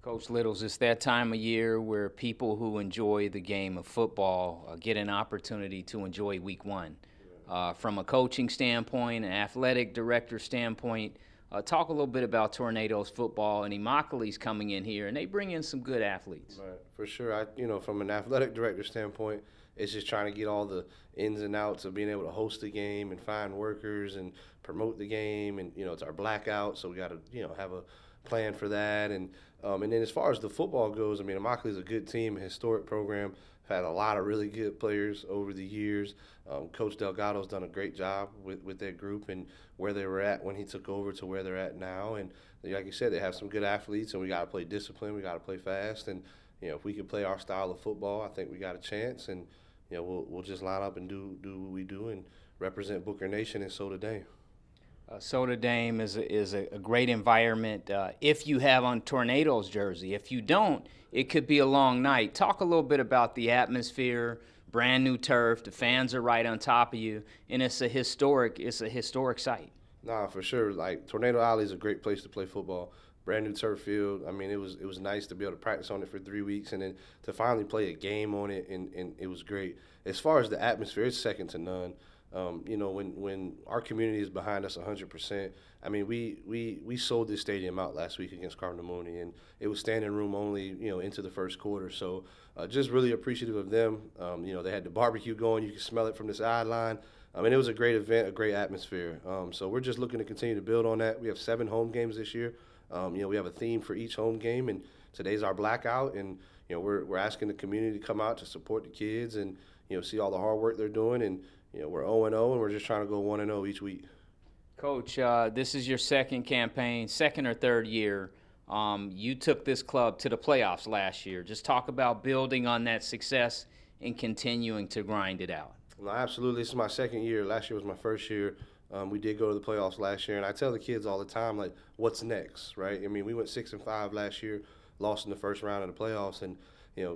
Coach Littles, it's that time of year where people who enjoy the game of football get an opportunity to enjoy week one. From a coaching standpoint, an athletic director standpoint, talk a little bit about Tornadoes football, and Immokalee's coming in here, and they bring in some good athletes. Right, for sure. From an athletic director standpoint, it's just trying to get all the ins and outs of being able to host the game and find workers and promote the game. And it's our blackout, so we got to have a plan for that. And then as far as the football goes, I mean, Immokalee is a good team, a historic program. Had a lot of really good players over the years. Coach Delgado's done a great job with their group and where they were at when he took over to where they're at now. And like you said, they have some good athletes, and we got to play discipline. We got to play fast, and if we can play our style of football, I think we got a chance. And we'll just line up and do what we do and represent Booker Nation and Soda Dame. Soda Dame is a great environment if you have on Tornadoes jersey. If you don't, it could be a long night. Talk a little bit about the atmosphere, brand new turf. The fans are right on top of you, and it's a historic site. Nah, for sure. Like Tornado Alley is a great place to play football. Brand new turf field. I mean, it was nice to be able to practice on it for 3 weeks and then to finally play a game on it, and it was great. As far as the atmosphere, it's second to none. When our community is behind us 100%. I mean, we sold this stadium out last week against Cardinal Mooney, and it was standing room only, into the first quarter. So just really appreciative of them. They had the barbecue going. You could smell it from the sideline. I mean, it was a great event, a great atmosphere. So we're just looking to continue to build on that. We have 7 home games this year. We have a theme for each home game, and today's our blackout. And we're asking the community to come out to support the kids and see all the hard work they're doing. And we're 0-0, and we're just trying to go 1-0 each week. Coach, this is your second campaign, second or third year. You took this club to the playoffs last year. Just talk about building on that success and continuing to grind it out. No, absolutely. This is my second year. Last year was my first year. We did go to the playoffs last year, and I tell the kids all the time, like, what's next, right? I mean, we went 6-5 last year, lost in the first round of the playoffs, and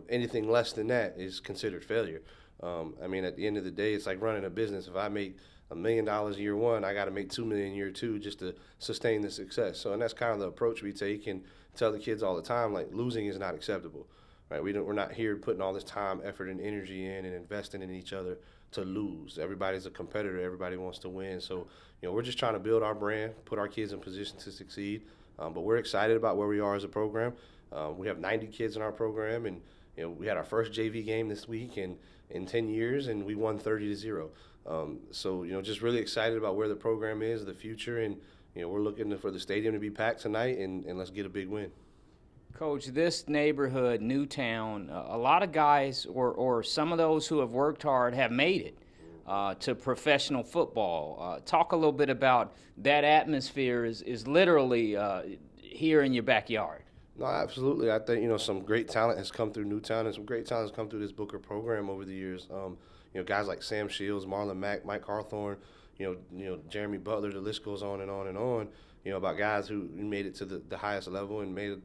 anything less than that is considered failure. I mean, at the end of the day, it's like running a business. If I make $1 million year one, I got to make $2 million year two just to sustain the success. So, and that's kind of the approach we take, and tell the kids all the time, like, losing is not acceptable, right? We're not here putting all this time, effort, and energy in and investing in each other to lose. Everybody's a competitor. Everybody wants to win. So, we're just trying to build our brand, put our kids in position to succeed. But we're excited about where we are as a program. We have 90 kids in our program, and we had our first JV game this week in 10 years, and we won 30-0. So, just really excited about where the program is, the future, and we're looking for the stadium to be packed tonight, and let's get a big win. Coach, this neighborhood, Newtown, a lot of guys or some of those who have worked hard have made it to professional football. Talk a little bit about that atmosphere is literally here in your backyard. No, absolutely. I think some great talent has come through Newtown, and some great talent has come through this Booker program over the years. Guys like Sam Shields, Marlon Mack, Mike Hawthorne, Jeremy Butler. The list goes on and on and on. About guys who made it to the highest level and made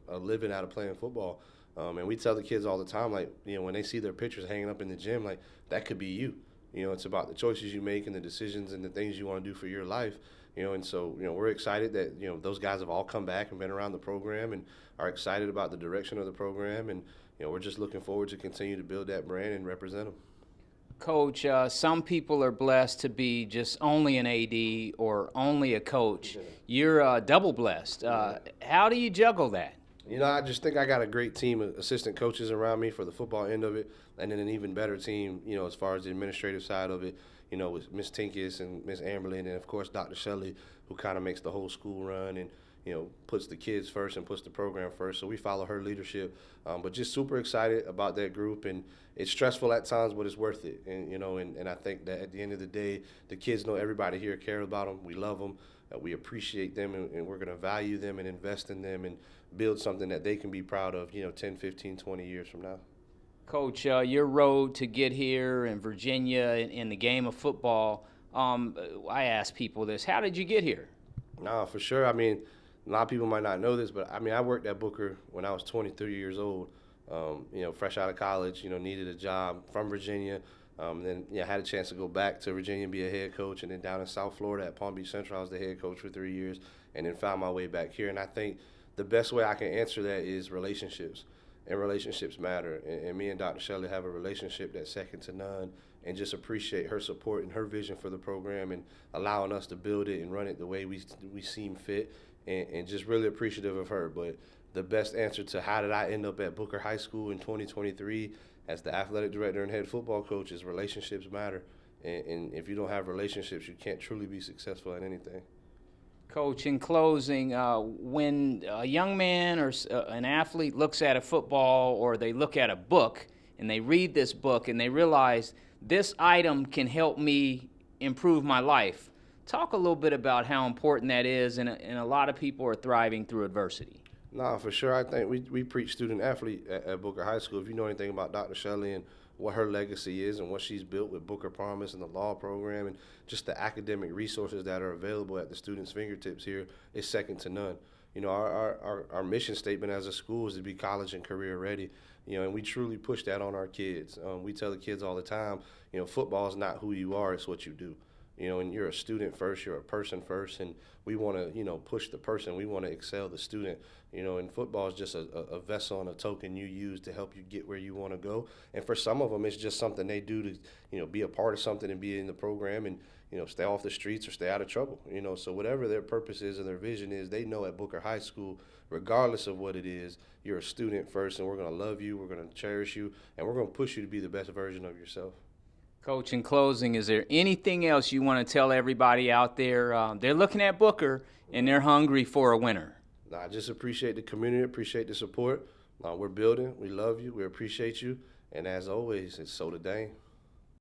a living out of playing football. And we tell the kids all the time, like when they see their pictures hanging up in the gym, like that could be you. It's about the choices you make and the decisions and the things you want to do for your life. And so we're excited that those guys have all come back and been around the program and are excited about the direction of the program, and we're just looking forward to continue to build that brand and represent them. Coach, some people are blessed to be just only an AD or only a coach. You're double blessed. How do you juggle that? I just think I got a great team of assistant coaches around me for the football end of it, and then an even better team, as far as the administrative side of it, with Miss Tinkus and Miss Amberlin, and of course Dr. Shelley, who kind of makes the whole school run and puts the kids first and puts the program first. So we follow her leadership, but just super excited about that group. And it's stressful at times, but it's worth it. And I think that at the end of the day, the kids know everybody here cares about them. We love them. We appreciate them, and we're going to value them and invest in them and build something that they can be proud of, 10, 15, 20 years from now. Coach, your road to get here in Virginia in the game of football, I ask people this: how did you get here? No, for sure. I mean, a lot of people might not know this, but I worked at Booker when I was 23 years old. Fresh out of college, needed a job from Virginia. Then had a chance to go back to Virginia and be a head coach, and then down in South Florida at Palm Beach Central, I was the head coach for 3 years, and then found my way back here. And I think the best way I can answer that is relationships. And relationships matter. And me and Dr. Shelley have a relationship that's second to none, and just appreciate her support and her vision for the program and allowing us to build it and run it the way we seem fit, and just really appreciative of her. But the best answer to how did I end up at Booker High School in 2023 as the athletic director and head football coach is relationships matter. And if you don't have relationships, you can't truly be successful at anything. Coach, in closing, when a young man or an athlete looks at a football or they look at a book and they read this book and they realize this item can help me improve my life, talk a little bit about how important that is, and a lot of people are thriving through adversity. No, for sure. I think we preach student athlete at Booker High School. If you know anything about Dr. Shelley and what her legacy is and what she's built with Booker Promise and the law program and just the academic resources that are available at the students' fingertips here, is second to none. You know, our mission statement as a school is to be college and career ready. You know, and we truly push that on our kids. We tell the kids all the time, you know, football is not who you are, it's what you do. You know, and you're a student first, you're a person first, and we want to, you know, push the person. We want to excel the student. You know, and football is just a vessel and a token you use to help you get where you want to go. And for some of them, it's just something they do to, you know, be a part of something and be in the program and, you know, stay off the streets or stay out of trouble. You know, so whatever their purpose is and their vision is, they know at Booker High School, regardless of what it is, you're a student first, and we're going to love you, we're going to cherish you, and we're going to push you to be the best version of yourself. Coach, in closing, is there anything else you want to tell everybody out there? They're looking at Booker and they're hungry for a winner. I just appreciate the community, appreciate the support. We're building, we love you, we appreciate you, and as always, it's so the dang.